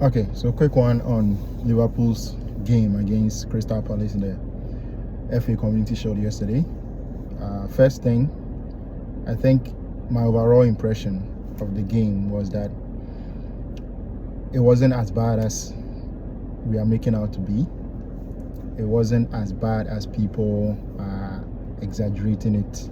Okay, so quick one on Liverpool's game against Crystal Palace in the FA Community Shield yesterday. First thing, I think my overall impression of the game was that it wasn't as bad as we are making out to be. It wasn't as bad as people are exaggerating it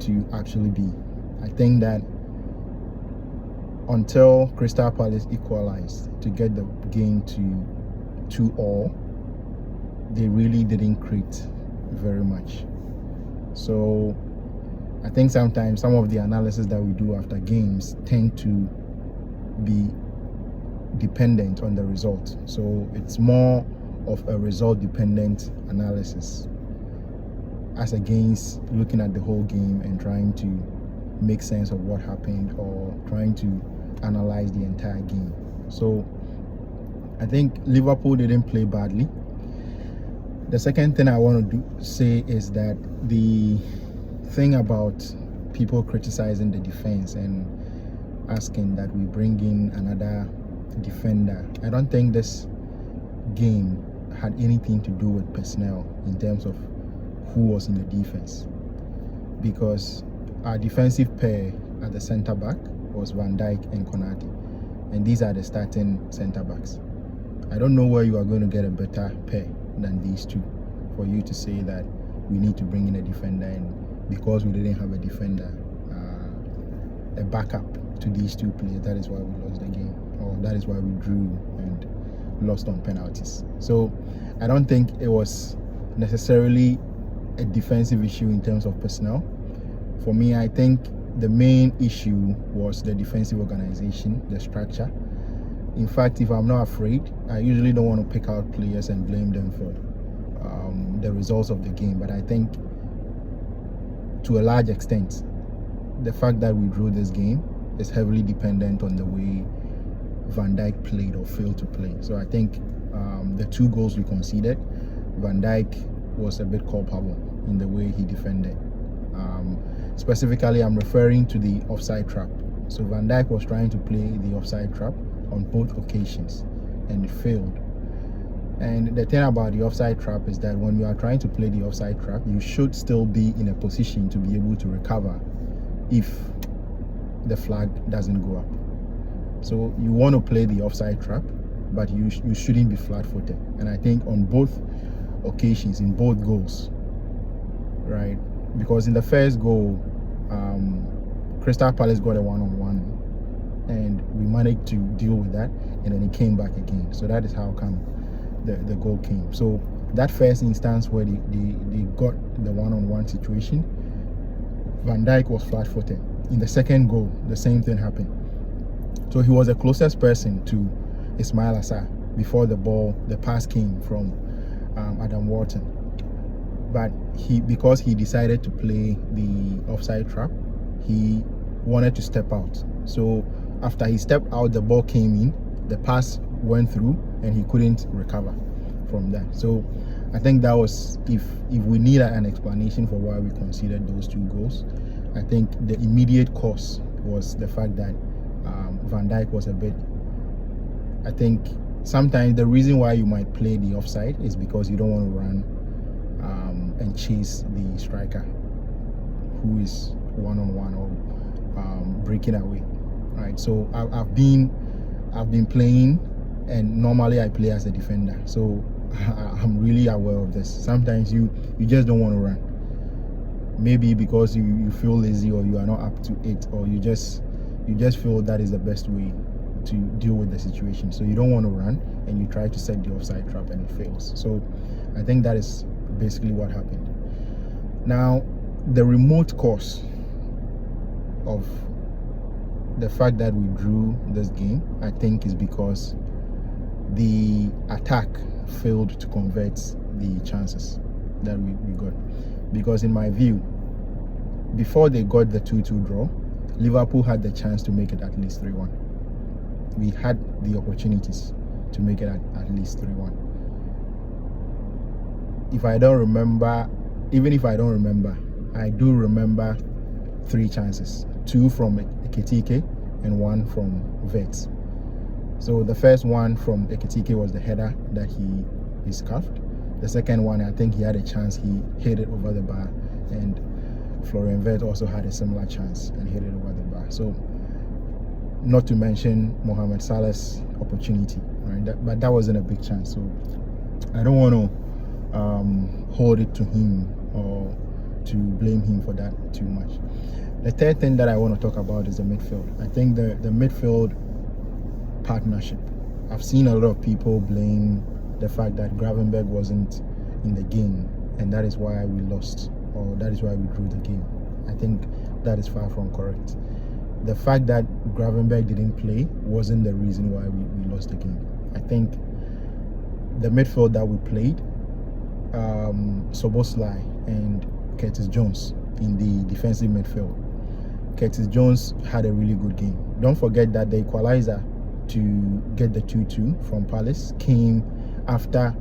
to actually be. I think that until Crystal Palace equalized to get the game to 2-2, they really didn't create very much. So I think sometimes some of the analysis that we do after games tend to be dependent on the result. So it's more of a result dependent analysis as against looking at the whole game and trying to make sense of what happened or trying to analyze the entire game. So I think Liverpool didn't play badly. The second thing I want to say is that the thing about people criticizing the defense and asking that we bring in another defender, I don't think this game had anything to do with personnel in terms of who was in the defense, because our defensive pair at the centre back was Van Dijk and Konate, and these are the starting centre backs. I don't know where you are going to get a better pair than these two for you to say that we need to bring in a defender, and because we didn't have a defender, a backup to these two players, that is why we lost the game, or that is why we drew and lost on penalties. So I don't think it was necessarily a defensive issue in terms of personnel. For me, I think the main issue was the defensive organization, the structure. In fact, if I'm not afraid, I usually don't want to pick out players and blame them for the results of the game. But I think to a large extent, the fact that we drew this game is heavily dependent on the way Van Dijk played or failed to play. So I think the 2 goals we conceded, Van Dijk was a bit culpable in the way he defended. Specifically, I'm referring to the offside trap. So Van Dijk was trying to play the offside trap on both occasions and it failed. And the thing about the offside trap is that when you are trying to play the offside trap, you should still be in a position to be able to recover if the flag doesn't go up. So you want to play the offside trap, but you shouldn't be flat-footed. And I think on both occasions, in both goals, right? Because in the first goal, Crystal Palace got a one-on-one, and we managed to deal with that, and then it came back again. So that is how come the goal came. So that first instance where they got the one-on-one situation, Van Dijk was flat-footed. In the second goal, the same thing happened. So he was the closest person to Ismail Assar before the pass came from Adam Wharton. But because he decided to play the offside trap, he wanted to step out. So after he stepped out, the ball came in, the pass went through, and he couldn't recover from that. So I think that was, if we need an explanation for why we conceded those 2 goals, I think the immediate cause was the fact that Van Dijk was a bit, I think sometimes the reason why you might play the offside is because you don't want to run and chase the striker who is one-on-one or breaking away. All right, so I've been playing, and normally I play as a defender, so I'm really aware of this. Sometimes you just don't want to run, maybe because you feel lazy, or you are not up to it, or you just feel that is the best way to deal with the situation. So you don't want to run, and you try to set the offside trap, and it fails. So I think that is basically what happened. Now, the remote cause of the fact that we drew this game, I think, is because the attack failed to convert the chances that we got. Because in my view, before they got the 2-2 draw, Liverpool had the chance to make it at least 3-1. We had the opportunities to make it at least 3-1. If I don't remember, even if I don't remember, I do remember 3 chances, 2 from Ekitike and 1 from Vets. So the first one from Ekitike was the header that he scuffed. The second one, I think he had a chance, he hit it over the bar, and Florian Wirtz also had a similar chance and hit it over the bar. So not to mention Mohamed Salah's opportunity, right? But that wasn't a big chance. So I don't want to hold it to him or to blame him for that too much. The third thing that I want to talk about is the midfield. I think the midfield partnership. I've seen a lot of people blame the fact that Gravenberch wasn't in the game, and that is why we lost, or that is why we drew the game. I think that is far from correct. The fact that Gravenberch didn't play wasn't the reason why we lost the game. I think the midfield that we played, Szoboszlai and Curtis Jones in the defensive midfield. Curtis Jones had a really good game. Don't forget that the equalizer to get the 2-2 from Palace came after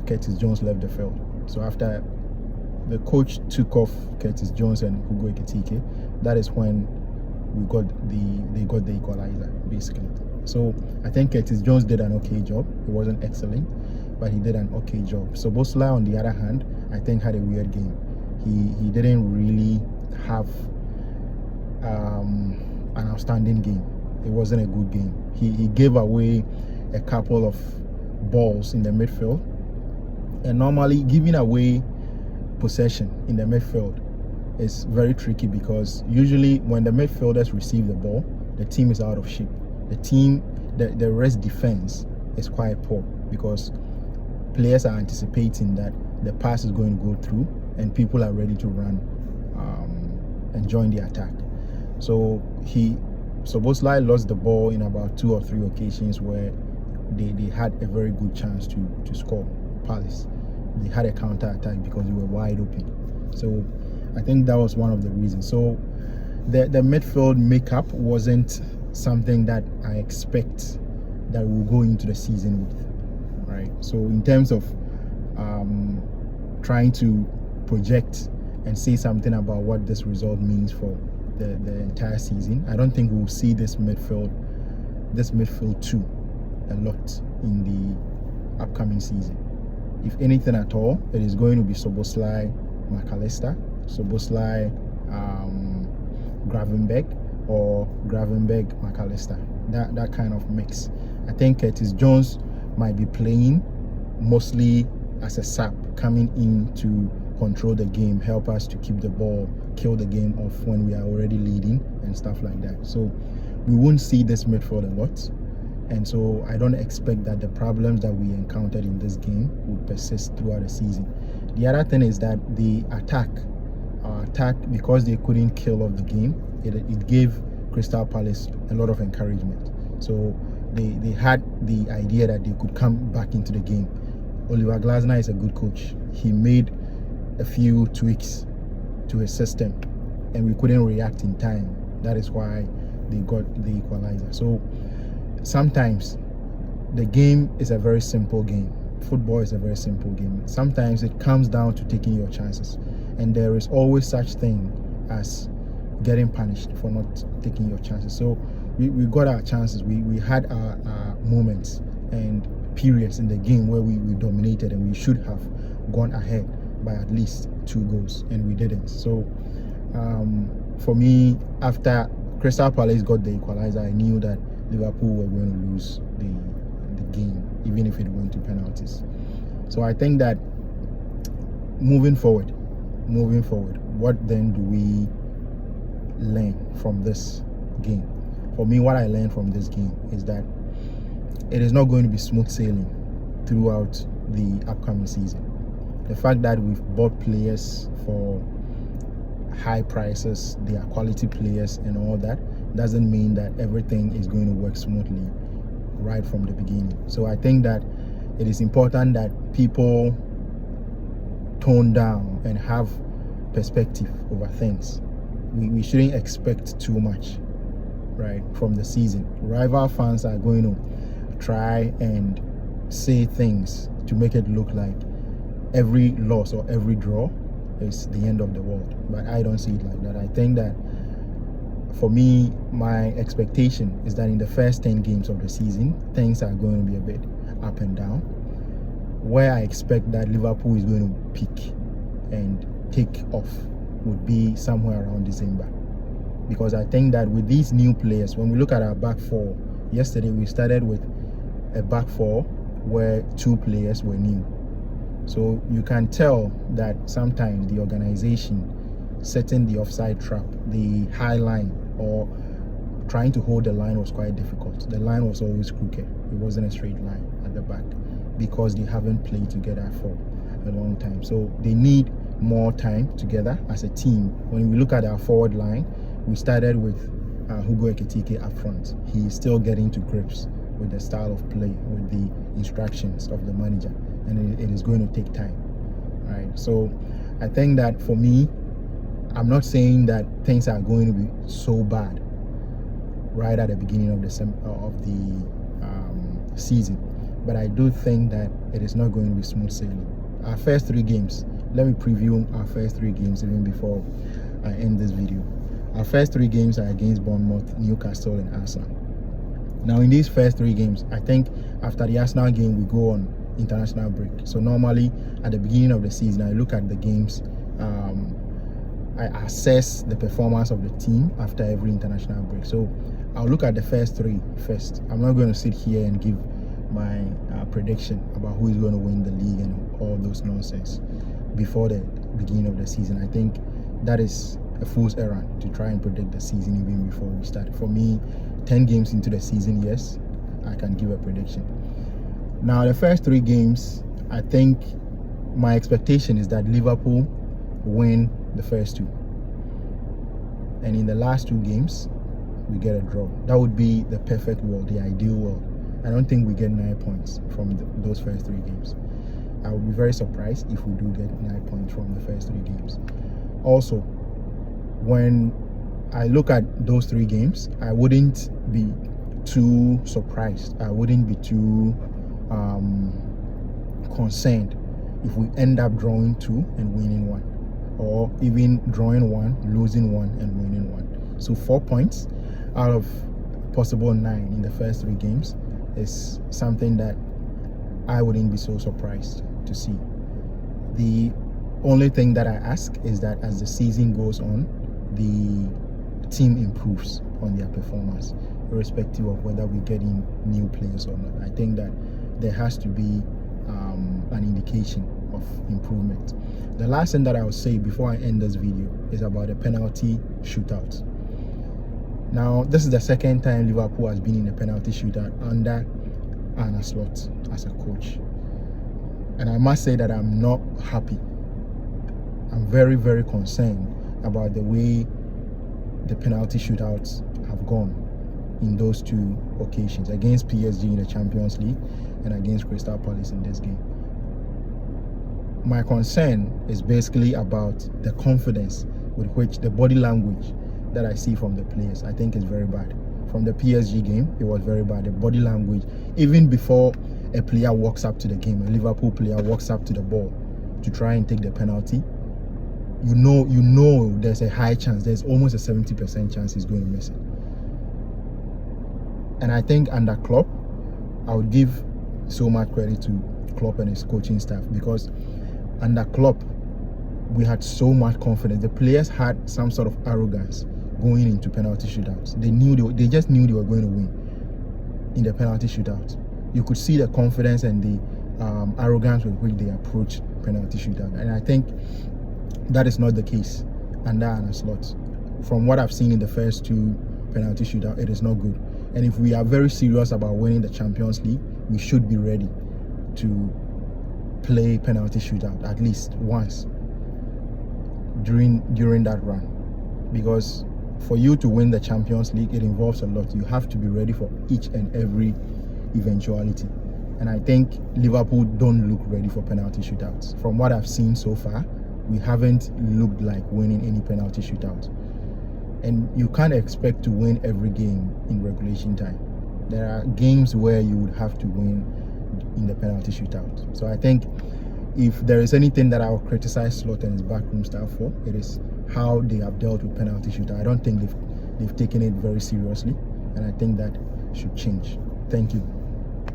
Curtis Jones left the field. So after the coach took off Curtis Jones and Hugo Ekitike, that is when they got the equalizer, basically. So I think Curtis Jones did an okay job. It wasn't excellent, but he did an okay job. So Szoboszlai, on the other hand, I think had a weird game. He didn't really have an outstanding game. It wasn't a good game. He gave away a couple of balls in the midfield, and normally giving away possession in the midfield is very tricky, because usually when the midfielders receive the ball, the team is out of shape. The rest defense is quite poor, because players are anticipating that the pass is going to go through and people are ready to run and join the attack. So Szoboszlai lost the ball in about 2 or 3 occasions where they had a very good chance to score. Palace, they had a counter attack because they were wide open. So I think that was one of the reasons. So the midfield makeup wasn't something that I expect that we'll go into the season with, right? So in terms of trying to project and say something about what this result means for the entire season, I don't think we'll see this midfield too a lot in the upcoming season. If anything at all, it is going to be Szoboszlai, McAllister, Szoboszlai, Gravenberch, or Gravenberch, McAllister. That kind of mix. I think Curtis Jones might be playing mostly as a sub, coming in to control the game, help us to keep the ball, kill the game off when we are already leading and stuff like that. So we won't see this midfield a lot, and so I don't expect that the problems that we encountered in this game would persist throughout the season. The other thing is that the attack, because they couldn't kill off the game, it gave Crystal Palace a lot of encouragement. So they had the idea that they could come back into the game. Oliver Glasner is a good coach. He made a few tweaks to his system, and we couldn't react in time. That is why they got the equalizer. So sometimes the game is a very simple game. Football is a very simple game. Sometimes it comes down to taking your chances, and there is always such thing as getting punished for not taking your chances. So we got our chances. We had our moments and periods in the game where we dominated, and we should have gone ahead by at least 2 goals, and we didn't. So for me, after Crystal Palace got the equalizer, I knew that Liverpool were going to lose the game, even if it went to penalties. So I think that moving forward, what then do we learn from this game? For me, what I learned from this game is that it is not going to be smooth sailing throughout the upcoming season. The fact that we've bought players for high prices, they are quality players and all that, doesn't mean that everything is going to work smoothly right from the beginning. So I think that it is important that people tone down and have perspective over things. We shouldn't expect too much, right, from the season. Rival fans are going to try and say things to make it look like every loss or every draw is the end of the world, but I don't see it like that. I think that for me, my expectation is that in the first 10 games of the season, things are going to be a bit up and down. Where I expect that Liverpool is going to peak and take off would be somewhere around December. Because I think that with these new players, when we look at our back four, yesterday we started with a back four where 2 players were new. So you can tell that sometimes the organization setting the offside trap, the high line, or trying to hold the line was quite difficult. The line was always crooked. It wasn't a straight line at the back because they haven't played together for a long time. So they need more time together as a team. When we look at our forward line, we started with Hugo Ekitike up front. He is still getting to grips with the style of play, with the instructions of the manager, and it is going to take time, right? So I think that for me, I'm not saying that things are going to be so bad right at the beginning of the season, but I do think that it is not going to be smooth sailing. Our first 3 games, let me preview our first 3 games even before I end this video. Our first 3 games are against Bournemouth, Newcastle, and Arsenal. Now, in these first 3 games, I think after the Arsenal game, we go on international break. So normally, at the beginning of the season, I look at the games. I assess the performance of the team after every international break. So I'll look at the first 3 first. I'm not going to sit here and give my prediction about who is going to win the league and all those nonsense before the beginning of the season. I think that is a fool's errand to try and predict the season even before we start. For me, 10 games into the season, yes, I can give a prediction. Now, the first 3 games, I think my expectation is that Liverpool win the first 2. And in the last 2 games, we get a draw. That would be the perfect world, the ideal world. I don't think we get 9 points from those first 3 games. I would be very surprised if we do get 9 points from the first 3 games. Also, when I look at those 3 games, I wouldn't be too surprised. I wouldn't be too concerned if we end up drawing 2 and winning 1, or even drawing 1, losing 1, and winning 1. So 4 points out of possible 9 in the first 3 games is something that I wouldn't be so surprised to see. The only thing that I ask is that as the season goes on, the team improves on their performance, irrespective of whether we get in new players or not. I think that there has to be an indication of improvement. The last thing that I will say before I end this video is about the penalty shootout. Now, this is the second time Liverpool has been in a penalty shootout under Arne Slot as a coach. And I must say that I'm not happy. I'm very, very concerned about the way the penalty shootouts have gone in those 2 occasions, against PSG in the Champions League and against Crystal Palace in this game. My concern is basically about the confidence with which the body language that I see from the players. I think is very bad. From the PSG game, it was very bad. The body language, even before a player walks up to the game, a Liverpool player walks up to the ball to try and take the penalty, you know there's a high chance, there's almost a 70% chance he's going to miss it. And I think under Klopp, I would give so much credit to Klopp and his coaching staff, because under Klopp, we had so much confidence. The players had some sort of arrogance going into penalty shootouts. They just knew they were going to win in the penalty shootout. You could see the confidence and the arrogance with which they approached penalty shootout. And I think that is not the case under Arne Slot. From what I've seen in the first 2 penalty shootout, it is not good. And if we are very serious about winning the Champions League, we should be ready to play penalty shootout at least once during that run. Because for you to win the Champions League, it involves a lot. You have to be ready for each and every eventuality. And I think Liverpool don't look ready for penalty shootouts. From what I've seen so far, we haven't looked like winning any penalty shootout. And you can't expect to win every game in regulation time. There are games where you would have to win in the penalty shootout. So I think if there is anything that I will criticize Slot and his backroom staff for, it is how they have dealt with penalty shootout. I don't think they've taken it very seriously, and I think that should change. Thank you.